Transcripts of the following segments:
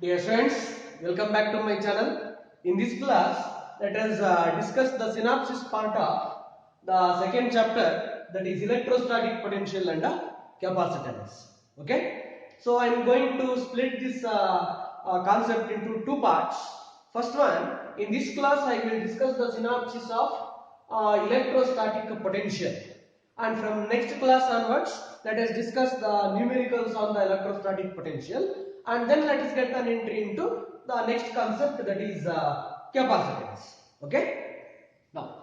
Dear friends, welcome back to my channel. In this class, let us discuss the synopsis part of the second chapter, that is electrostatic potential and capacitance. Okay, so I am going to split this concept into two parts. First one, in this class I will discuss the synopsis of electrostatic potential, and from next class onwards let us discuss the numericals on the electrostatic potential, and then let us get an entry into the next concept, that is capacitance. Okay, now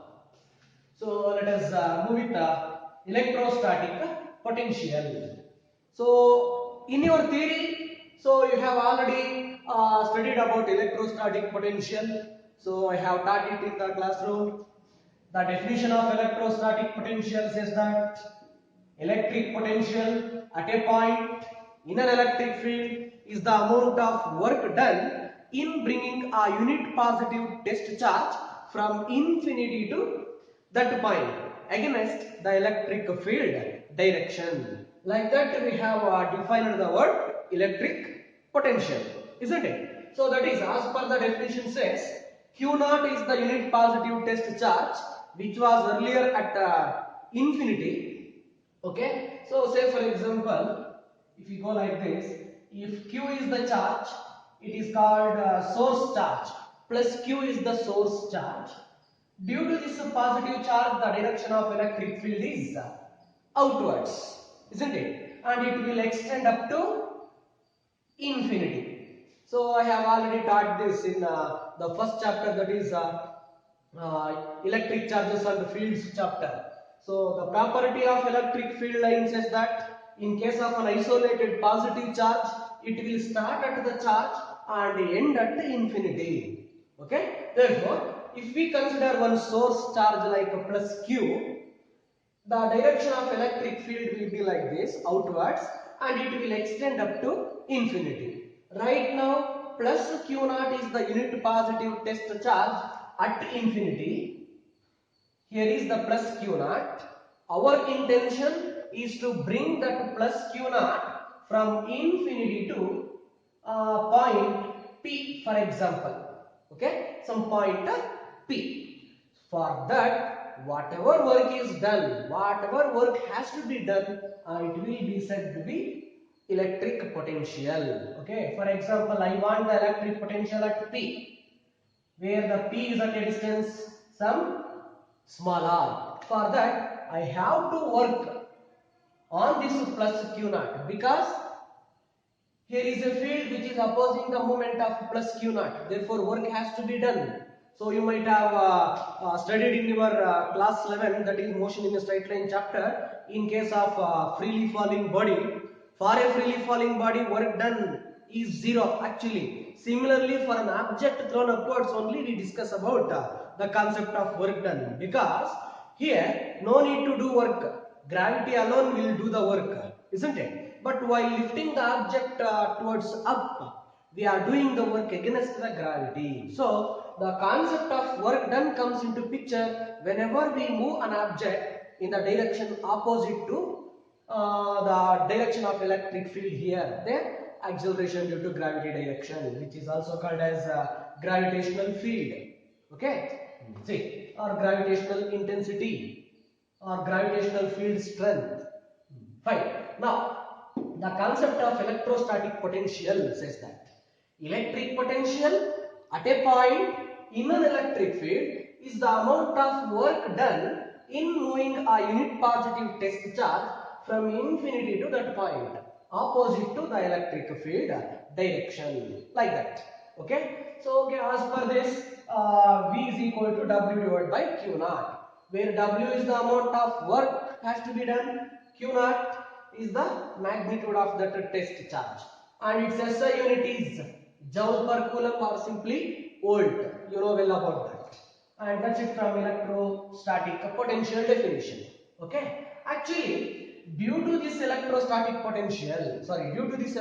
so let us move with the electrostatic potential. So in your theory, so you have already studied about electrostatic potential. So I have taught it in the classroom. The definition of electrostatic potential says that electric potential at a point in an electric field is the amount of work done in bringing a unit positive test charge from infinity to that point against the electric field direction. Like that we have defined the word electric potential, isn't it? So that is, as per the definition says, Q naught is the unit positive test charge which was earlier at infinity. Okay, so say for example, if we go like this, if Q is the charge, it is called source charge, plus Q is the source charge. Due to this positive charge, the direction of electric field is outwards, isn't it? And it will extend up to infinity. So I have already taught this in the first chapter, that is electric charges and fields chapter. So the property of electric field line says that in case of an isolated positive charge, it will start at the charge and end at the infinity. Okay, therefore if we consider one source charge like a plus Q, the direction of electric field will be like this, outwards, and it will extend up to infinity. Right now, plus Q naught is the unit positive test charge at infinity. Here is the plus Q naught. Our intention is to bring that plus Q naught from infinity to point P, for example. Okay, some point P. For that, whatever work is done, whatever work has to be done, it will be said to be electric potential. Okay, for example, I want the electric potential at P, where the P is at a distance some small r. For that, I have to work on this plus Q naught, because here is a field which is opposing the moment of plus Q naught. Therefore, work has to be done. So you might have studied in your class 11, that is motion in a straight line chapter. In case of freely falling body, for a freely falling body, work done is 0 actually. Similarly, for an object thrown upwards only, we discuss about the concept of work done, because here no need to do work. Gravity alone will do the work, isn't it? But while lifting the object towards up, we are doing the work against the gravity. So the concept of work done comes into picture whenever we move an object in the direction opposite to the direction of electric field here. There, acceleration due to gravity direction, which is also called as gravitational field. Okay, see, or gravitational intensity, or gravitational field strength. Fine. Now, the concept of electrostatic potential says that electric potential at a point in an electric field is the amount of work done in moving a unit positive test charge from infinity to that point opposite to the electric field direction, like that. Okay, so okay, as per this, V is equal to W divided by Q naught, where W is the amount of work has to be done, Q naught is the magnitude of that test charge, and its SI unit is joule per coulomb, or simply volt. You know well about that. And that's it from electrostatic potential definition. Okay, actually due to this electrostatic potential, due to this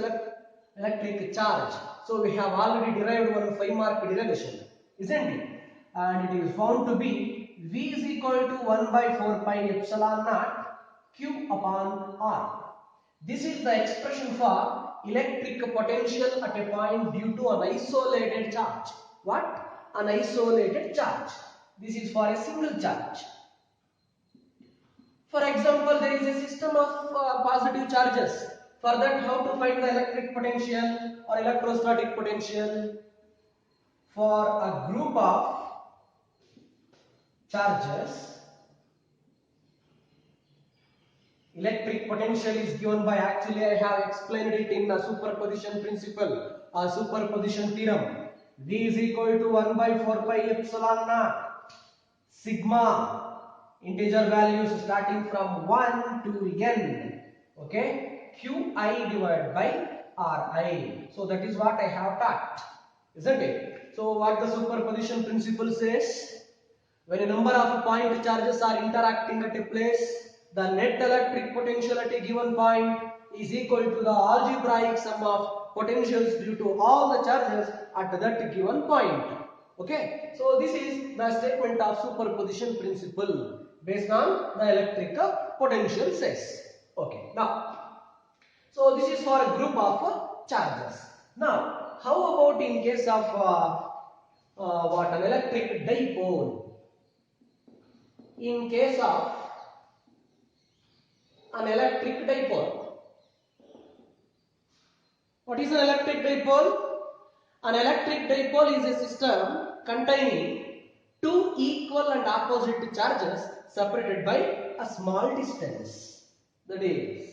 electric charge, so we have already derived one 5-mark derivation, isn't it? And it is found to be V is equal to 1 by 4 pi epsilon naught Q upon R. This is the expression for electric potential at a point due to an isolated charge. What? An isolated charge. This is for a single charge. For example, there is a system of positive charges. For that, how to find the electric potential or electrostatic potential? For a group of charges, electric potential is given by, actually I have explained it in the superposition principle, a superposition theorem. V is equal to 1 by 4 pi epsilon naught sigma integer values starting from 1 to n, okay, qi divided by ri. So that is what I have taught, isn't it? So what the superposition principle says, when a number of point charges are interacting at a place, the net electric potential at a given point is equal to the algebraic sum of potentials due to all the charges at that given point. Okay, so this is the statement of superposition principle based on the electric potential says. Okay, now, so this is for a group of charges. Now, how about in case of what, an electric dipole? In case of an electric dipole, what is an electric dipole? An electric dipole is a system containing two equal and opposite charges separated by a small distance. That is,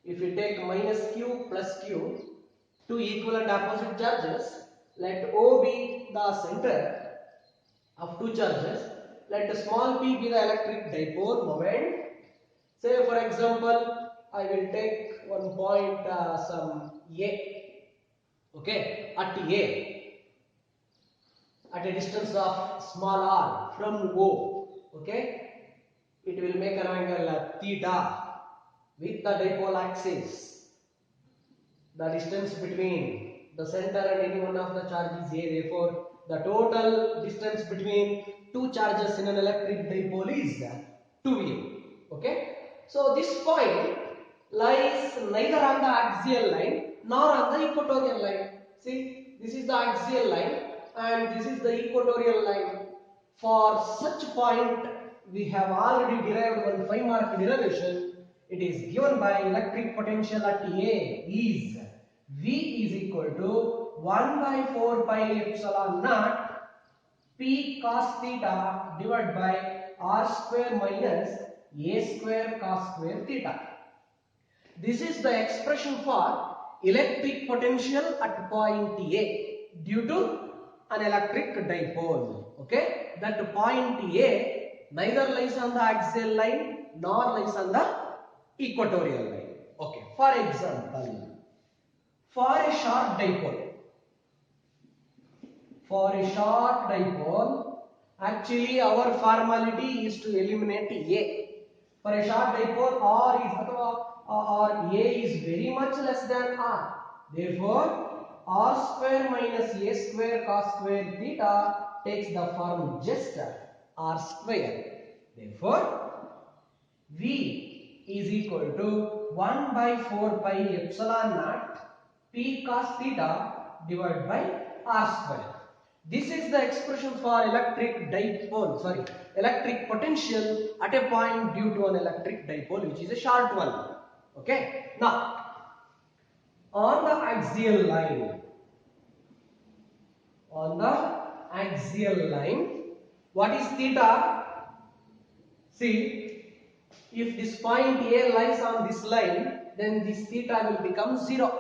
if we take minus q plus q, two equal and opposite charges, let O be the center of two charges, let small p be the electric dipole moment. Say for example, I will take one point some A, okay, at A, at a distance of small r from O, okay, it will make an angle theta with the dipole axis. The distance between the center and any one of the charges is A, therefore the total distance between two charges in an electric dipole is 2A, okay. So this point lies neither on the axial line nor on the equatorial line. See, this is the axial line and this is the equatorial line. For such point, we have already derived one 5-mark derivation. It is given by electric potential at A is V is equal to 1 by 4 pi epsilon naught P cos theta divided by R square minus A square cos square theta. This is the expression for electric potential at point A due to an electric dipole. Okay, that point A neither lies on the axial line nor lies on the equatorial line. Okay, for example, for a short dipole, actually our formality is to eliminate A. For a short dipole, R is very much less than R. Therefore, R square minus A square cos square theta takes the form just R square. Therefore, V is equal to 1 by 4 pi epsilon naught P cos theta divided by R square. This is the expression for electric potential at a point due to an electric dipole, which is a short one. Okay. Now, on the axial line, what is theta? See, if this point A lies on this line, then this theta will become 0.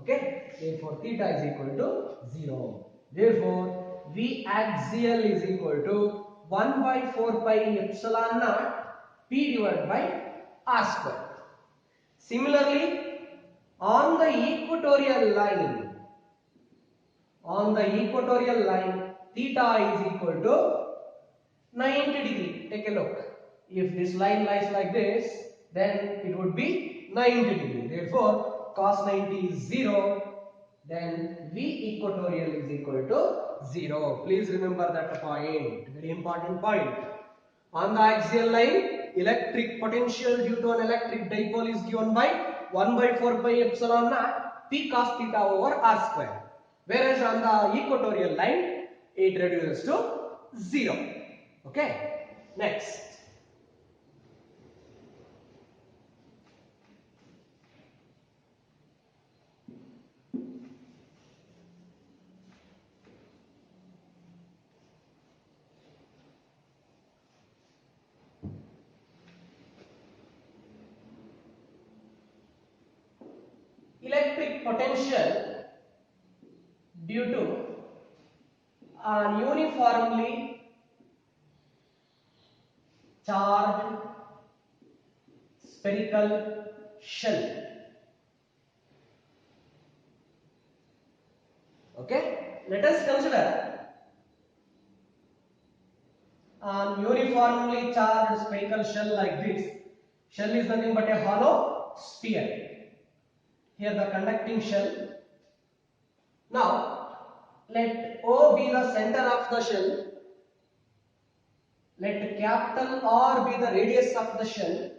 Okay. Therefore, theta is equal to 0. Therefore, V axial is equal to 1 by 4 pi epsilon naught P divided by R square. Similarly, on the equatorial line, theta is equal to 90 degree. Take a look. If this line lies like this, then it would be 90 degree. Therefore, cos 90 is 0. Then V equatorial is equal to 0. Please remember that point. Very important point. On the axial line, electric potential due to an electric dipole is given by 1 by 4 pi epsilon naught p cos theta over r square. Whereas on the equatorial line, it reduces to 0. Okay. Next. Electric potential due to an uniformly charged spherical shell. Okay, let us consider an uniformly charged spherical shell like this. Shell is nothing but a hollow sphere. Here the conducting shell. Now let O be the center of the shell. Let capital R be the radius of the shell.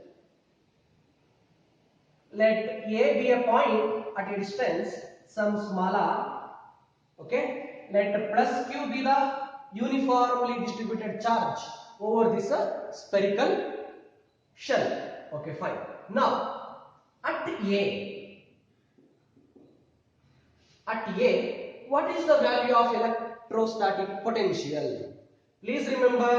Let A be a point at a distance, some small r. Okay. Let plus Q be the uniformly distributed charge over this spherical shell. Okay, fine. Now at A, what is the value of electrostatic potential? Please remember,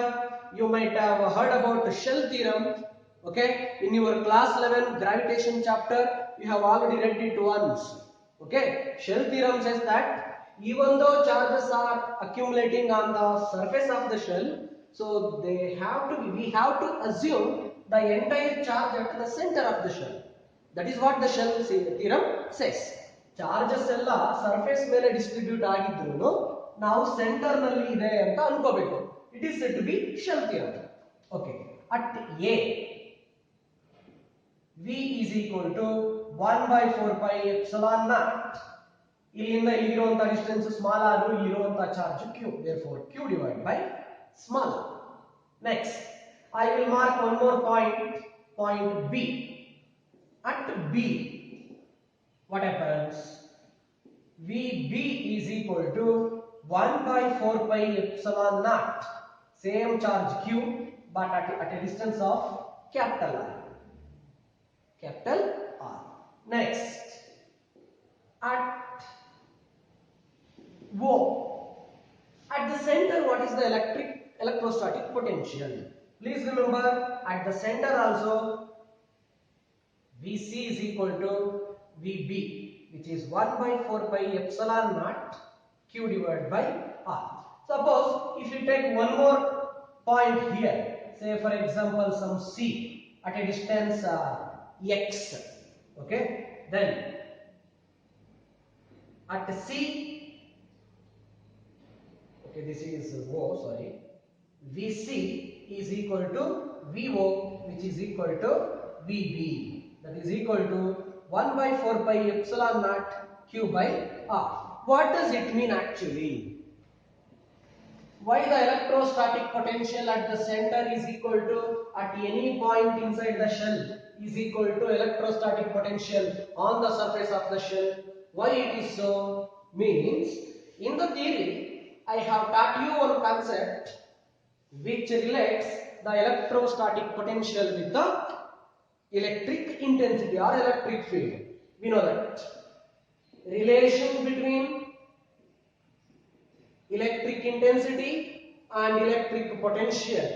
you might have heard about the shell theorem. Okay, in your class 11 gravitation chapter, you have already read it once. Okay, shell theorem says that even though charges are accumulating on the surface of the shell, so we have to assume the entire charge at the center of the shell. That is what the shell theorem says. Charges ಎಲ್ಲ surface ಮೇಲೆ distribute ಆಗಿದ್ರೂ ನಾವು centre ನಲ್ಲಿ ಇದೆ ಅಂತ ಅನ್ಕೋಬೇಕು. It is said to be shell theorem. Okay, at A, V is equal to 1 by 4 pi epsilon naught. ಇಲ್ಲಿಂದ ಇಲ್ಲಿರುವಂತ distance small r, ಇಲ್ಲಿರುವಂತ charge q. Therefore q divided by small r. Next, I will mark one more point B. At B, what happens? VB is equal to 1 by 4 pi epsilon naught. Same charge q, but at a distance of capital R. Capital R. Next, at O, at the center, what is the electrostatic potential? Please remember, at the center also, Vc is equal to Vb, which is 1 by 4 pi epsilon naught q divided by r. Suppose if you take one more point here, say for example some C at a distance x, okay, then at C, okay, this is O, sorry, Vc is equal to Vo, which is equal to Vb, that is equal to 1 by 4 pi epsilon naught q by r. What does it mean actually? Why the electrostatic potential at the center is equal to, at any point inside the shell, is equal to electrostatic potential on the surface of the shell? Why it is so? Means, in the theory, I have taught you one concept which relates the electrostatic potential with the electric intensity or electric field. We know that relation between electric intensity and electric potential.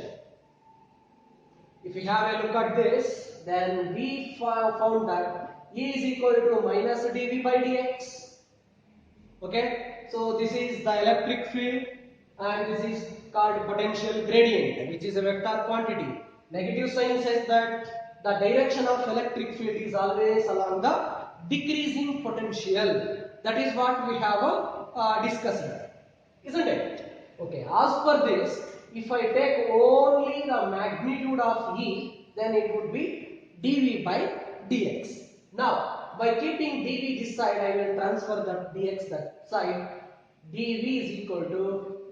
If we have a look at this, then we found that E is equal to minus dV by dx. Okay, so this is the electric field and this is called potential gradient, which is a vector quantity. Negative sign says that the direction of electric field is always along the decreasing potential. That is what we have discussed, isn't it? Okay, as per this, if I take only the magnitude of E, then it would be dV by dx. Now, by keeping dV this side, I will transfer that dx that side. dV is equal to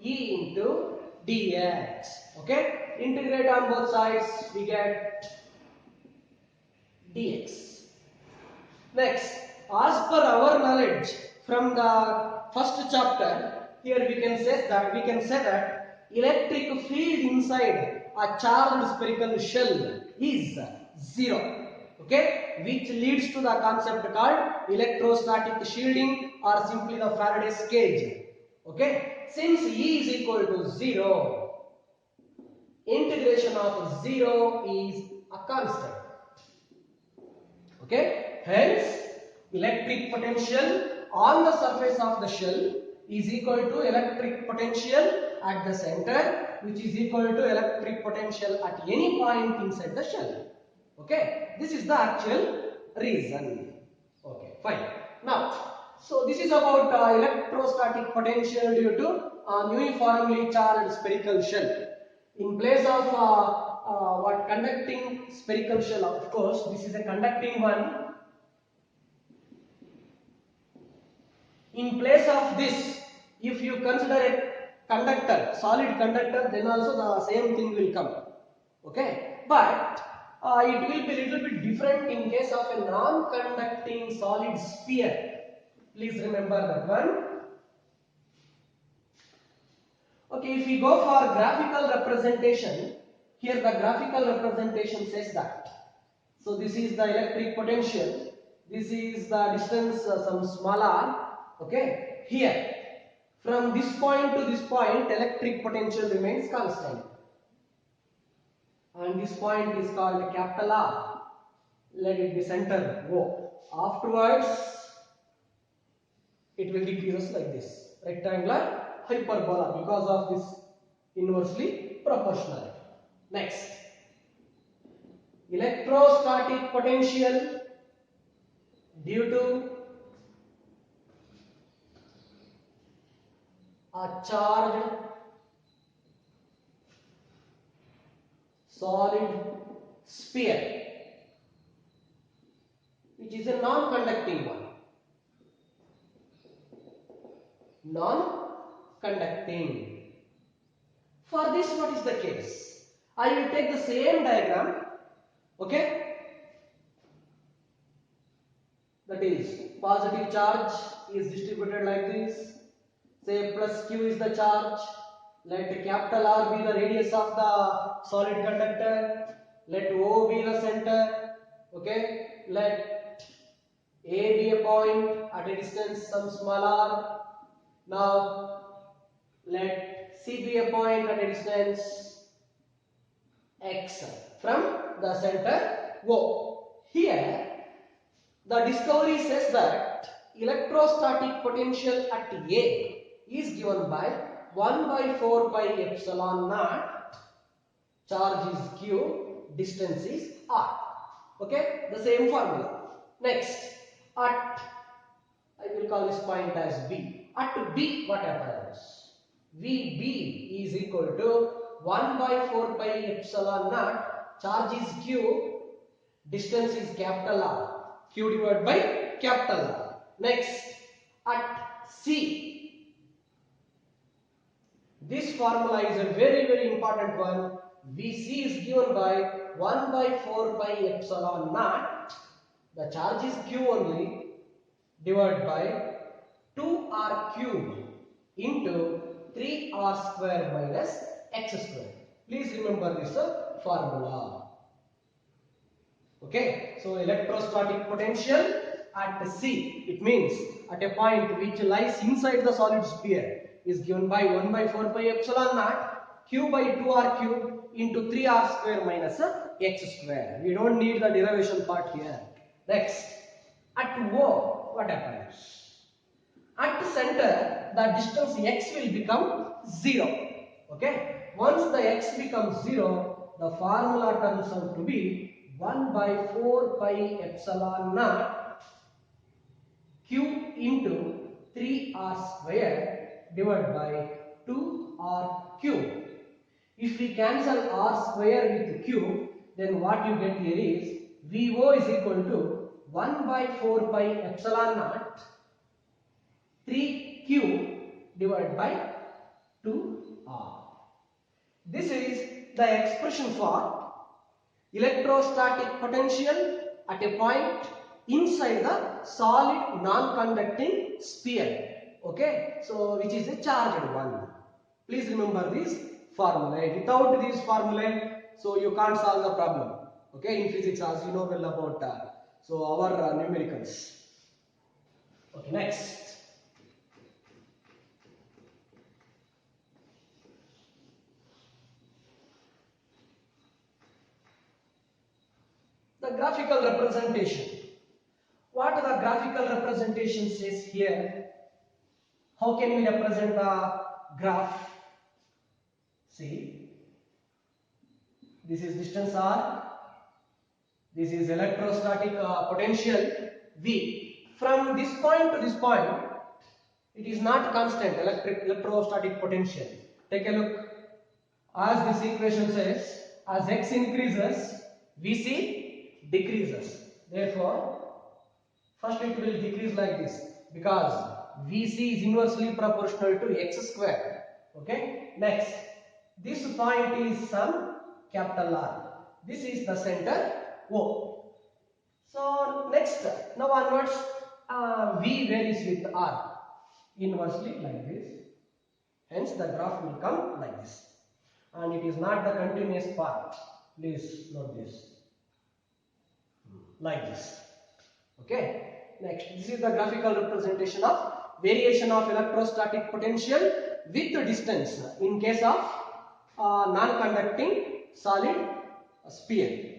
E into dx. Okay, integrate on both sides, we get dx. Next, as per our knowledge from the first chapter, here we can say that electric field inside a charged spherical shell is zero. Okay, which leads to the concept called electrostatic shielding or simply the Faraday's cage. Okay, since E is equal to 0, integration of 0 is a constant. Okay, hence electric potential on the surface of the shell is equal to electric potential at the center, which is equal to electric potential at any point inside the shell. Okay, this is the actual reason. Okay, fine. Now, so this is about electrostatic potential due to uniformly charged spherical shell. In place of what conducting spherical shell, of course, this is a conducting one. In place of this, if you consider a conductor, solid conductor, then also the same thing will come. Okay, but it will be little bit different in case of a non-conducting solid sphere. Please remember that one. Okay, if we go for graphical representation, here the graphical representation says that. So this is the electric potential. This is the distance some small r. Okay, here from this point to this point, electric potential remains constant. And this point is called capital R. Let it be center O. Afterwards, it will decrease like this, rectangular hyperbola, because of this inversely proportional. Next, electrostatic potential due to a charged solid sphere, which is a non-conducting one. Non-conducting. For this, what is the case? I will take the same diagram. Okay, that is positive charge is distributed like this. Say plus Q is the charge. Let capital R be the radius of the solid conductor. Let O be the center. Okay, let A be a point at a distance some small r. Now let C be a point at a distance x from the center O. Here the discovery says that electrostatic potential at A is given by 1 by 4 pi epsilon naught. Charge is Q, distance is R. Okay, the same formula. Next, at, I will call this point as B. At B, what happens? VB is equal to 1 by 4 pi epsilon naught. Charge is Q, distance is capital R. Q divided by capital R. Next, at C, this formula is a very important one. Vc is given by 1 by 4 pi epsilon naught. The charge is Q only, divided by 2r cube into 3r square minus x square. Please remember this formula. Okay, so electrostatic potential at C, it means at a point which lies inside the solid sphere, is given by 1 by 4 pi epsilon naught Q by 2r cube into 3r square minus x square. We don't need the derivation part here. Next, at O, what happens? At the center, the distance x will become 0. Okay, once the x becomes 0, the formula turns out to be 1 by 4 pi epsilon naught Q into 3r square divided by 2r cube. If we cancel r square with cube, then what you get here is VO is equal to 1 by 4 pi epsilon naught 3q divided by 2r. This is the expression for electrostatic potential at a point inside the solid non-conducting sphere. Okay, so which is a charged one. Please remember this formulae. Without these formulae, so you can't solve the problem. Okay, in physics, as you know well about so our numericals. Okay, next. The graphical representation. What the graphical representation says here? How can we represent the graph? See, this is distance r, this is electrostatic potential V. From this point to this point, it is not constant electrostatic potential. Take a look. As this equation says, as x increases, Vc decreases. Therefore, first it will decrease like this because Vc is inversely proportional to x square. Okay. Next, this point is some capital R. This is the center O. So next, now onwards, V varies with R inversely like this. Hence, the graph will come like this, and it is not the continuous part. Please note this. Like this. Okay. Next, this is the graphical representation of variation of electrostatic potential with distance in case of non-conducting solid sphere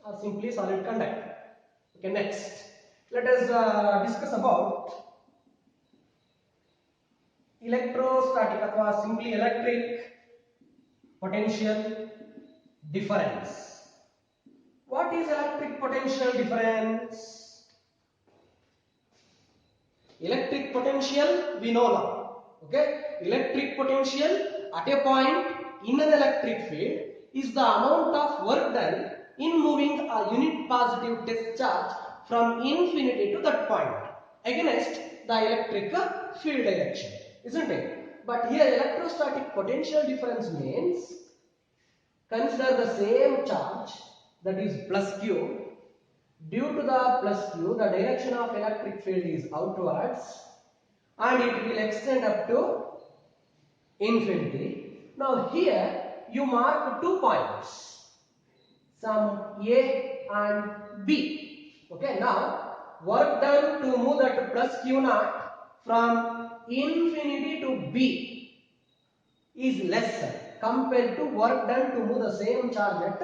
or simply solid conductor. Okay, next, let us discuss about electrostatic or simply electric potential difference. What is electric potential difference? Electric potential we know now. Okay, electric potential at a point in an electric field is the amount of work done in moving a unit positive test charge from infinity to that point against the electric field direction, isn't it? But here electrostatic potential difference means consider the same charge, that is plus Q. Due to the plus Q, the direction of electric field is outwards and it will extend up to infinity. Now here you mark 2 points, some A and B. Okay, now work done to move that plus Q naught from infinity to B is lesser compared to work done to move the same charge at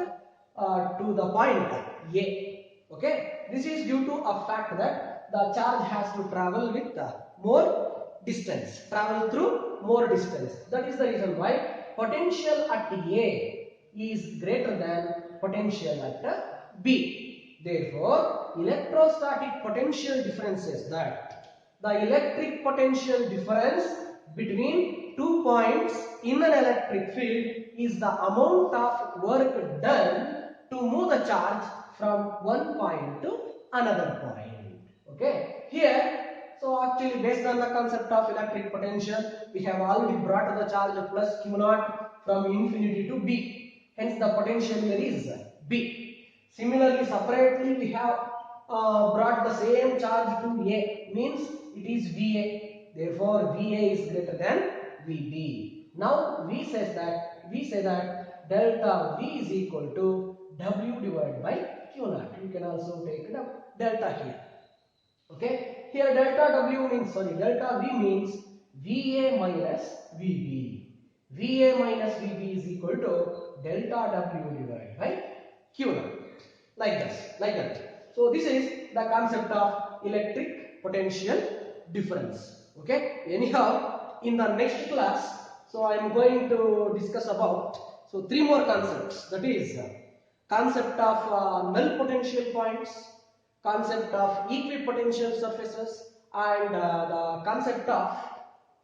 to the point A. Okay, this is due to a fact that the charge has to travel with more distance, travel through more distance. That is the reason why potential at A is greater than potential at B. Therefore, electrostatic potential difference is that the electric potential difference between 2 points in an electric field is the amount of work done to move the charge from one point to another point. Okay, here, so actually based on the concept of electric potential, we have already brought the charge plus Q naught from infinity to B. Hence the potential here is B. Similarly, separately we have brought the same charge to A, means it is VA. Therefore, VA is greater than VB. Now we say that delta V is equal to W divided by Q naught. You can also take the delta here. Okay, here delta V means VA minus VB. VA minus VB is equal to delta W divided by Q naught. Like that. So this is the concept of electric potential difference. Okay. Anyhow, in the next class, so I am going to discuss about 3 more concepts. That is concept of null potential points, concept of equipotential surfaces, and the concept of,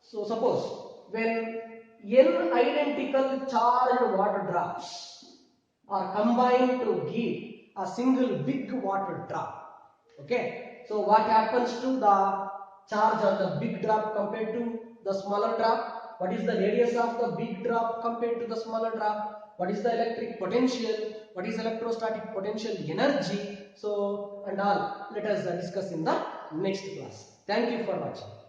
so suppose when n identical charged water drops are combined to give a single big water drop. Okay, so what happens to the charge of the big drop compared to the smaller drop? What is the radius of the big drop compared to the smaller drop? What is the electric potential? What is electrostatic potential energy? So and all, let us discuss in the next class. Thank you for watching.